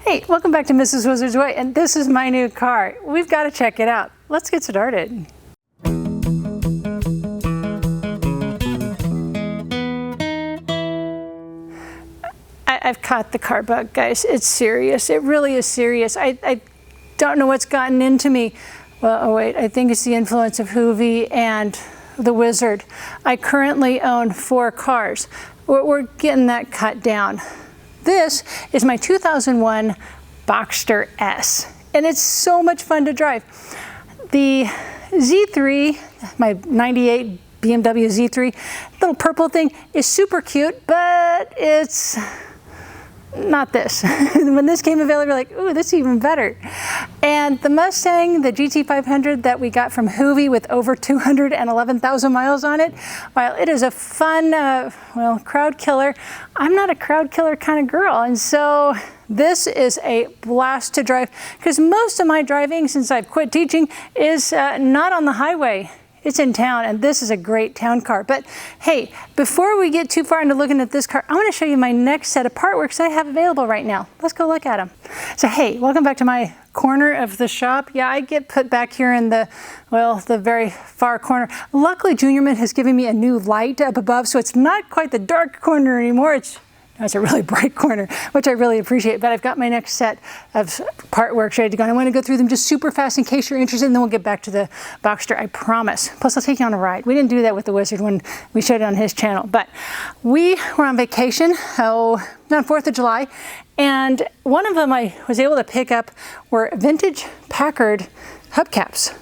Hey, welcome back to Mrs. Wizard's Way, and this is my new car. We've got to check it out. Let's get started. I've caught the car bug, guys. It's serious. It really is serious. I don't know what's gotten into me. Well, oh wait, I think it's the influence of Hoovy and the Wizard. I currently own 4 cars. We're getting that cut down. This is my 2001 Boxster S, and it's so much fun to drive. The Z3, my 98 BMW Z3, little purple thing is super cute, but it's not this. When this came available, we're like, ooh, this is even better. And the Mustang, the GT500 that we got from Hoovy with over 211,000 miles on it, while it is a fun, crowd killer, I'm not a crowd killer kind of girl. And so this is a blast to drive because most of my driving since I've quit teaching is not on the highway. It's in town, and this is a great town car. But hey, before we get too far into looking at this car, I want to show you my next set of part works I have available right now. Let's go look at them. So hey, welcome back to my corner of the shop. Yeah, I get put back here in the very far corner. Luckily, Junior Mint has given me a new light up above, so it's not quite the dark corner anymore. It's a really bright corner, which I really appreciate. But I've got my next set of part works ready to go. And I want to go through them just super fast in case you're interested, and then we'll get back to the Boxster, I promise. Plus, I'll take you on a ride. We didn't do that with the Wizard when we showed it on his channel. But we were on vacation, on 4th of July, and one of them I was able to pick up were vintage Packard hubcaps.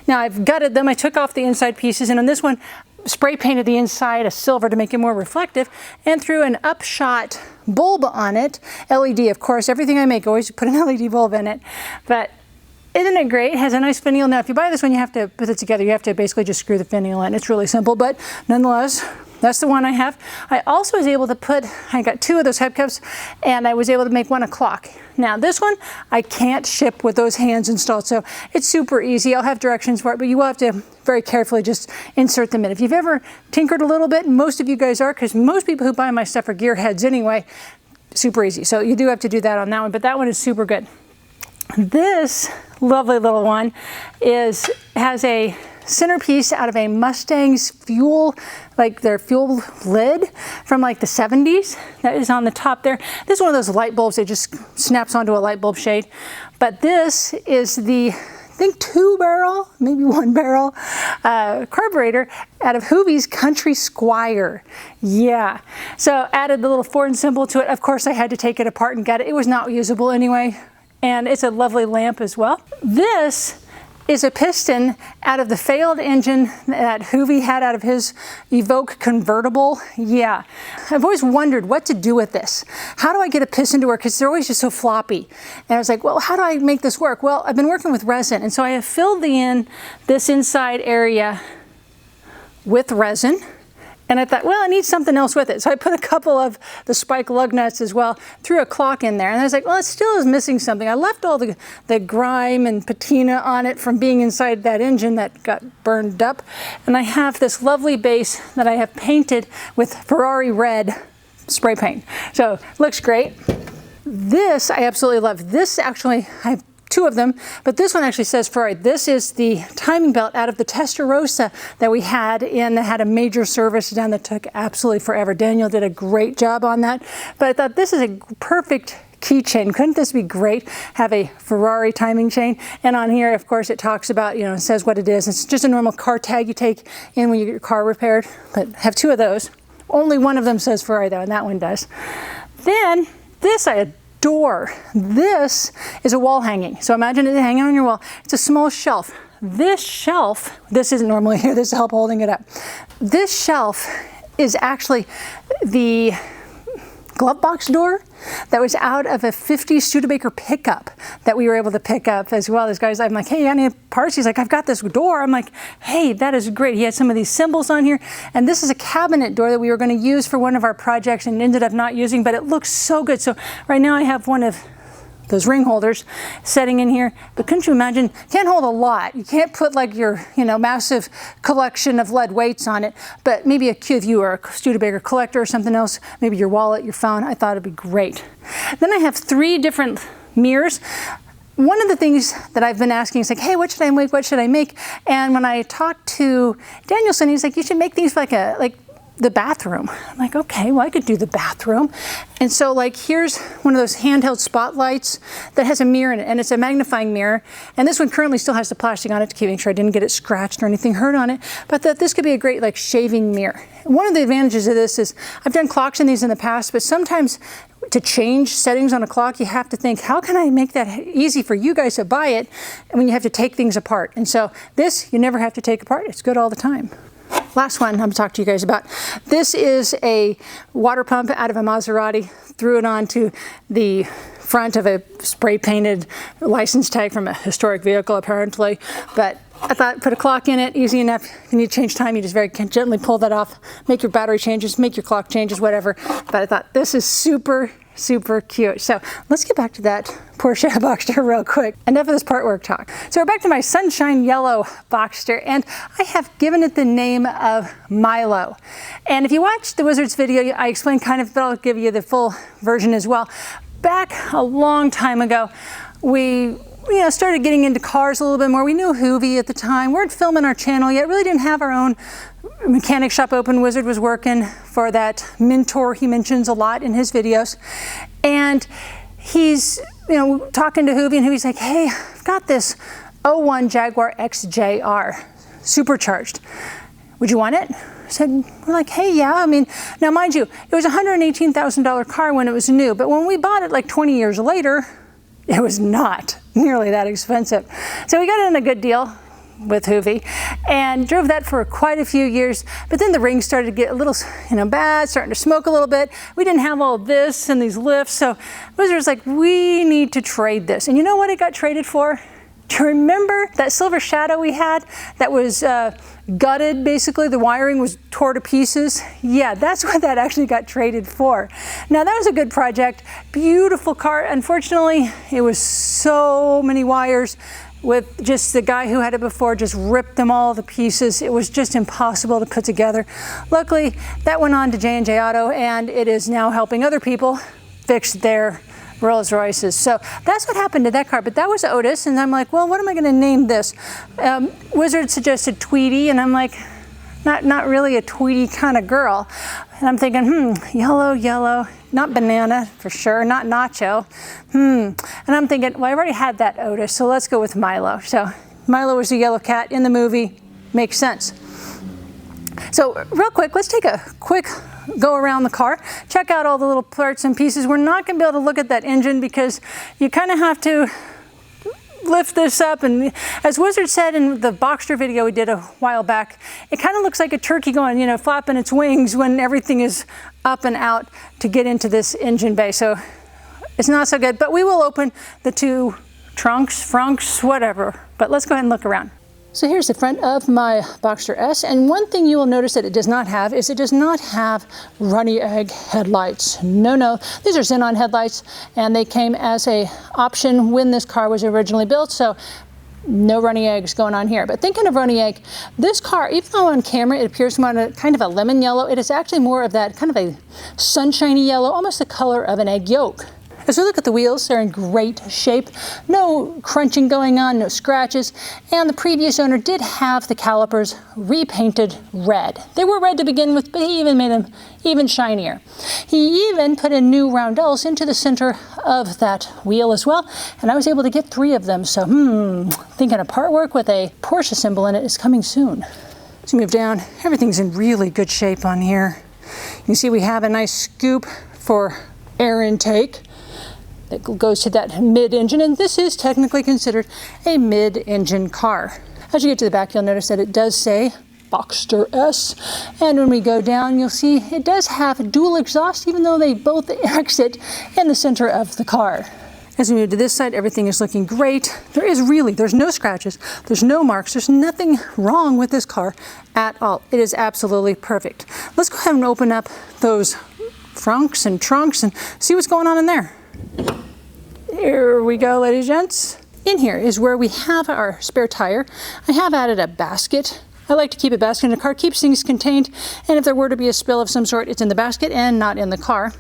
Now, I've gutted them. I took off the inside pieces, and on this one, spray painted the inside a silver to make it more reflective and threw an upshot bulb on it. LED, of course. Everything I make, always put an LED bulb in it. But isn't it great? It has a nice finial. Now, if you buy this one, you have to put it together. You have to basically just screw the finial in. It's really simple, but nonetheless, that's the one I have. I also was able to I got 2 of those hubcaps, and I was able to make one a clock. Now, this one, I can't ship with those hands installed, so it's super easy. I'll have directions for it, but you will have to very carefully just insert them in. If you've ever tinkered a little bit, most of you guys are, because most people who buy my stuff are gearheads anyway, super easy. So you do have to do that on that one, but that one is super good. This lovely little one has a centerpiece out of a Mustang's fuel, like their fuel lid from like the 70s. That is on the top there. This is one of those light bulbs that just snaps onto a light bulb shade. But this is the, I think 2-barrel, maybe 1-barrel carburetor out of Hoovy's Country Squire. Yeah, so added the little Ford symbol to it. Of course, I had to take it apart and gut it. It was not usable anyway. And it's a lovely lamp as well. This is a piston out of the failed engine that Hoovy had out of his Evoque convertible. Yeah, I've always wondered what to do with this. How do I get a piston to work? Because they're always just so floppy. And I was like, well, how do I make this work? Well, I've been working with resin, and so I have filled this inside area with resin. And I thought, well, I need something else with it. So I put a couple of the spike lug nuts as well, threw a clock in there. And I was like, well, it still is missing something. I left all the grime and patina on it from being inside that engine that got burned up. And I have this lovely base that I have painted with Ferrari red spray paint. So looks great. This I absolutely love. This actually, I have 2 of them, but this one actually says Ferrari. This is the timing belt out of the Testarossa that we had that had a major service down that took absolutely forever. Daniel did a great job on that, but I thought this is a perfect keychain. Couldn't this be great? Have a Ferrari timing chain. And on here, of course, it talks about, it says what it is. It's just a normal car tag you take in when you get your car repaired, but have 2 of those. Only one of them says Ferrari though, and that one does. Then this I adore. This is a wall hanging. So imagine it hanging on your wall. It's a small shelf. This isn't normally here. This is help holding it up. This shelf is actually the glove box door that was out of a 50s Studebaker pickup that we were able to pick up as well. This guy's, I'm like, hey, you got any parts? He's like, I've got this door. I'm like, hey, that is great. He had some of these symbols on here. And this is a cabinet door that we were going to use for one of our projects and ended up not using, but it looks so good. So right now I have one of those ring holders setting in here, but couldn't you imagine? Can't hold a lot. You can't put like your, massive collection of lead weights on it, but maybe if you are a Studebaker collector or something else, maybe your wallet, your phone, I thought it'd be great. Then I have 3 different mirrors. One of the things that I've been asking is like, hey, what should I make? What should I make? And when I talked to Danielson, he's like, you should make things for like the bathroom. I'm like, okay, well, I could do the bathroom. And so like, here's one of those handheld spotlights that has a mirror in it, and it's a magnifying mirror. And this one currently still has the plastic on it to make sure I didn't get it scratched or anything hurt on it, but that this could be a great like shaving mirror. One of the advantages of this is I've done clocks in these in the past, but sometimes to change settings on a clock, you have to think, how can I make that easy for you guys to buy it? And when you have to take things apart. And so this, you never have to take apart. It's good all the time. Last one I'm going to talk to you guys about. This is a water pump out of a Maserati. Threw it onto the front of a spray painted license tag from a historic vehicle apparently. But I thought, put a clock in it, easy enough. If you need to change time, you just very gently pull that off, make your battery changes, make your clock changes, whatever. But I thought this is super cute. So let's get back to that Porsche Boxster real quick. Enough of this part work talk. So we're back to my sunshine yellow Boxster, and I have given it the name of Milo. And if you watched the Wizards video, I explained kind of, but I'll give you the full version as well. Back a long time ago, we started getting into cars a little bit more. We knew Hoovie at the time. We weren't filming our channel yet. Really didn't have our own mechanic shop open. Wizard was working for that mentor he mentions a lot in his videos. And he's, talking to Hoovie, and Hoovie's like, hey, I've got this 01 Jaguar XJR, supercharged. Would you want it? I said, we're like, hey, yeah. I mean, now mind you, it was a $118,000 car when it was new, but when we bought it like 20 years later, it was not nearly that expensive. So we got it on a good deal with Hoovie and drove that for quite a few years. But then the rings started to get a little, bad, starting to smoke a little bit. We didn't have all this and these lifts. So Wizard was like, we need to trade this. And you know what it got traded for? Do you remember that Silver Shadow we had that was gutted, basically? The wiring was tore to pieces. Yeah, that's what that actually got traded for. Now, that was a good project. Beautiful car. Unfortunately, it was so many wires. With just the guy who had it before just ripped them all to pieces. It was just impossible to put together. Luckily, that went on to J&J Auto, and it is now helping other people fix their Rolls Royces. So that's what happened to that car, but that was Otis, and I'm like, well, what am I gonna name this? Wizard suggested Tweety, and I'm like, not really a Tweety kind of girl. And I'm thinking, yellow, not banana for sure, not nacho. And I'm thinking, well, I already had that Otis, so let's go with Milo. So Milo was the yellow cat in the movie, makes sense. So real quick, let's take a quick go around the car, check out all the little parts and pieces. We're not gonna be able to look at that engine because you kind of have to lift this up, and as Wizard said in the Boxster video we did a while back, it kind of looks like a turkey going, flapping its wings when everything is up and out to get into this engine bay. So it's not so good, but we will open the two trunks, whatever. But let's go ahead and look around. So here's the front of my Boxster S, and one thing you will notice that it does not have is it does not have runny egg headlights. No, these are xenon headlights, and they came as a option when this car was originally built, so no runny eggs going on here. But thinking of runny egg, this car, even though on camera it appears more kind of a lemon yellow, it is actually more of that kind of a sunshiny yellow, almost the color of an egg yolk. As we look at the wheels, they're in great shape. No crunching going on, no scratches. And the previous owner did have the calipers repainted red. They were red to begin with, but he even made them even shinier. He even put in new roundels into the center of that wheel as well. And I was able to get 3 of them. So, thinking a part work with a Porsche symbol in it is coming soon. Let's move down. Everything's in really good shape on here. You can see we have a nice scoop for air intake that goes to that mid-engine, and this is technically considered a mid-engine car. As you get to the back, you'll notice that it does say Boxster S, and when we go down, you'll see it does have dual exhaust, even though they both exit in the center of the car. As we move to this side, everything is looking great. There's no scratches, there's no marks, there's nothing wrong with this car at all. It is absolutely perfect. Let's go ahead and open up those trunks and see what's going on in there. Here we go, ladies and gents. In here is where we have our spare tire. I have added a basket. I like to keep a basket in the car, keeps things contained, and if there were to be a spill of some sort, it's in the basket and not in the car.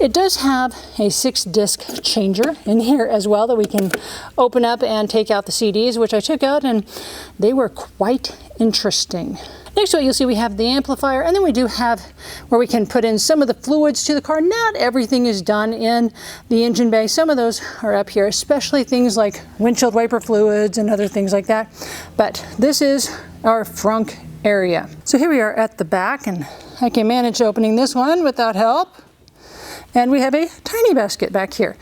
It does have a 6-disc changer in here as well that we can open up and take out the CDs, which I took out and they were quite interesting. Next to it, you'll see we have the amplifier, and then we do have where we can put in some of the fluids to the car. Not everything is done in the engine bay. Some of those are up here, especially things like windshield wiper fluids and other things like that. But this is our frunk area. So here we are at the back, and I can manage opening this one without help. And we have a tiny basket back here.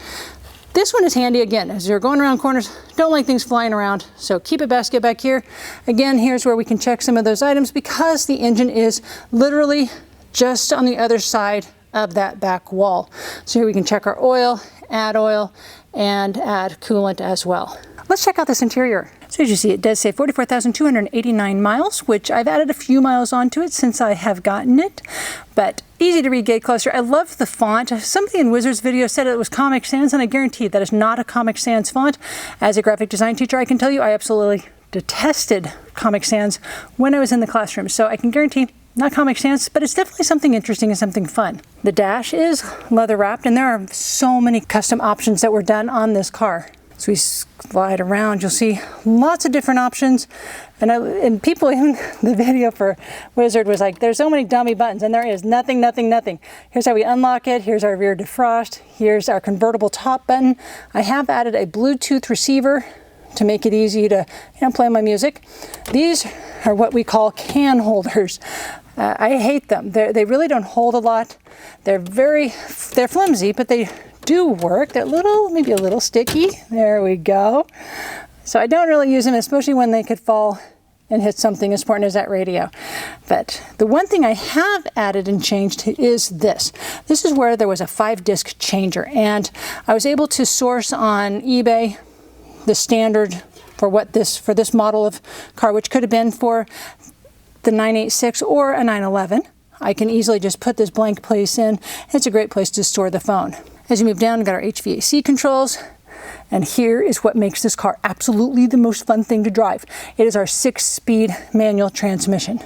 This one is handy again, as you're going around corners, don't like things flying around, so keep a basket back here. Again, here's where we can check some of those items because the engine is literally just on the other side of that back wall. So here we can check our oil, and add coolant as well. Let's check out this interior. So as you see, it does say 44,289 miles, which I've added a few miles onto it since I have gotten it, but easy to read gate cluster. I love the font. Somebody in Wizard's video said it was Comic Sans, and I guarantee that is not a Comic Sans font. As a graphic design teacher, I can tell you I absolutely detested Comic Sans when I was in the classroom, so I can guarantee not Comic Sans, but it's definitely something interesting and something fun. The dash is leather wrapped, and there are so many custom options that were done on this car. So we slide around, you'll see lots of different options. And people in the video for Wizard was like, there's so many dummy buttons, and there is nothing. Here's how we unlock it. Here's our rear defrost. Here's our convertible top button. I have added a Bluetooth receiver to make it easy to play my music. These are what we call can holders. I hate them. They really don't hold a lot. They're flimsy, but they do work. They're maybe a little sticky. There we go. So I don't really use them, especially when they could fall and hit something as important as that radio. But the one thing I have added and changed is this. This is where there was a 5-disc changer, and I was able to source on eBay the standard for this model of car, which could have been for the 986 or a 911. I can easily just put this blank place in. It's a great place to store the phone. As you move down, we've got our HVAC controls, and here is what makes this car absolutely the most fun thing to drive. It is our 6-speed manual transmission.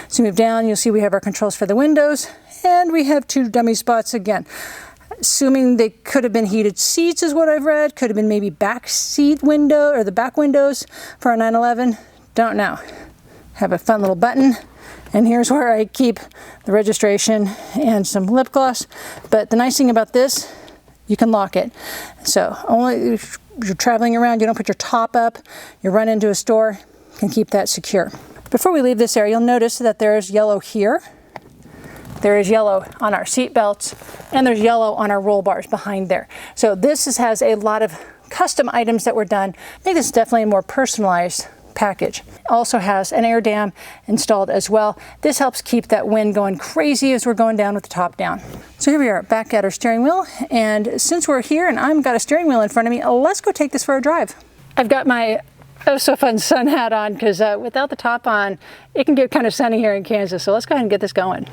So you move down, you'll see we have our controls for the windows, and we have 2 dummy spots again. Assuming they could have been heated seats is what I've read, could have been maybe back seat window or the back windows for a 911, don't know. Have a fun little button. And here's where I keep the registration and some lip gloss. But the nice thing about this, you can lock it. So only if you're traveling around, you don't put your top up, you run into a store, you can keep that secure. Before we leave this area, you'll notice that there's yellow here. There is yellow on our seat belts, and there's yellow on our roll bars behind there. So this has a lot of custom items that were done. I think this is definitely a more personalized package. Also has an air dam installed as well. This helps keep that wind going crazy as we're going down with the top down. So here we are back at our steering wheel, and since we're here and I've got a steering wheel in front of me, let's go take this for a drive. I've got my oh so fun sun hat on because without the top on, it can get kind of sunny here in Kansas. So let's go ahead and get this going.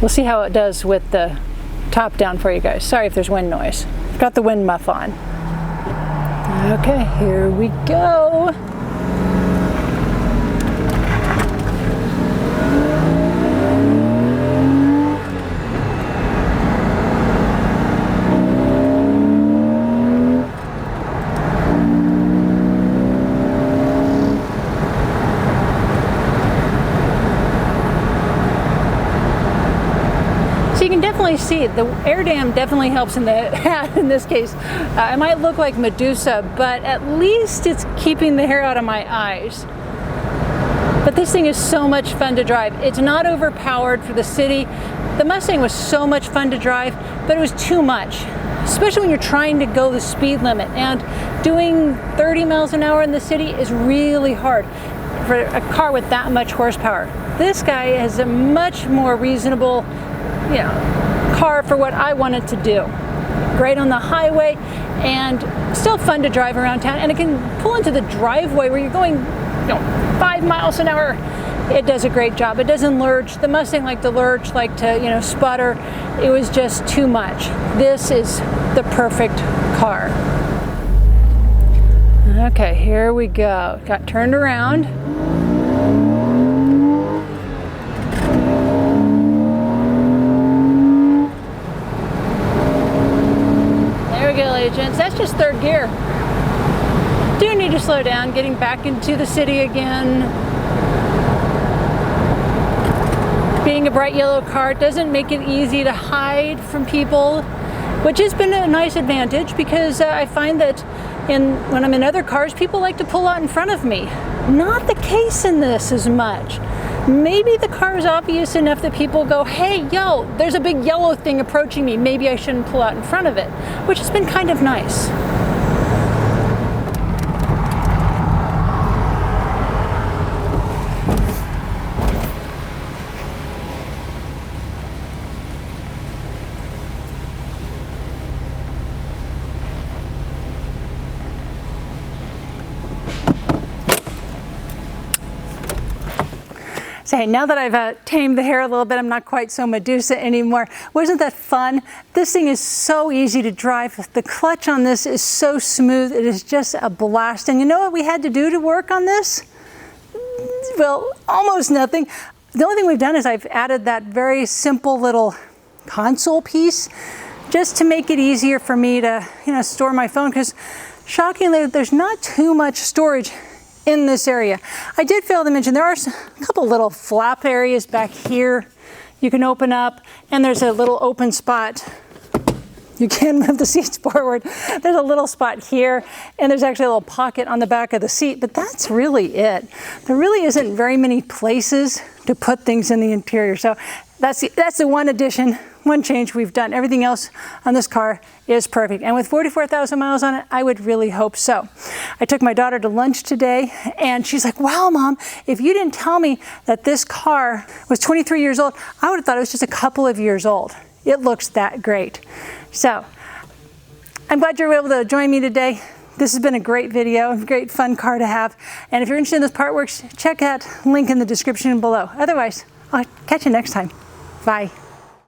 We'll see how it does with the top down for you guys. Sorry if there's wind noise. Got the wind muff on. Okay, here we go. See, the air dam definitely helps in the hat in this case. It might look like Medusa, but at least it's keeping the hair out of my eyes. But this thing is so much fun to drive. It's not overpowered for the city. The Mustang was so much fun to drive, but it was too much, especially when you're trying to go the speed limit. And doing 30 miles an hour in the city is really hard for a car with that much horsepower. This guy has a much more reasonable, car for what I wanted to do. Great on the highway and still fun to drive around town, and it can pull into the driveway where you're going 5 miles an hour. It does a great job. It doesn't lurch. The Mustang liked to lurch, liked to sputter. It was just too much. This is the perfect car. Okay, here we go. Got turned around. here. Do need to slow down, getting back into the city again. Being a bright yellow car doesn't make it easy to hide from people, which has been a nice advantage because I find that when I'm in other cars, people like to pull out in front of me. Not the case in this as much. Maybe the car is obvious enough that people go, hey, yo, there's a big yellow thing approaching me. Maybe I shouldn't pull out in front of it, which has been kind of nice. So hey, now that I've tamed the hair a little bit, I'm not quite so Medusa anymore. Wasn't that fun? This thing is so easy to drive. The clutch on this is so smooth. It is just a blast. And you know what we had to do to work on this? Well, almost nothing. The only thing we've done is I've added that very simple little console piece just to make it easier for me to, store my phone, because shockingly, there's not too much storage in this area. I did fail to mention there are a couple little flap areas back here you can open up, and there's a little open spot. You can move the seats forward. There's a little spot here, and there's actually a little pocket on the back of the seat, but that's really it. There really isn't very many places to put things in the interior. So that's the one addition, one change we've done. Everything else on this car is perfect. And with 44,000 miles on it, I would really hope so. I took my daughter to lunch today, and she's like, wow, Mom, if you didn't tell me that this car was 23 years old, I would have thought it was just a couple of years old. It looks that great. So I'm glad you were able to join me today. This has been a great video, a great fun car to have. And if you're interested in this part works, check that link in the description below. Otherwise, I'll catch you next time. Bye.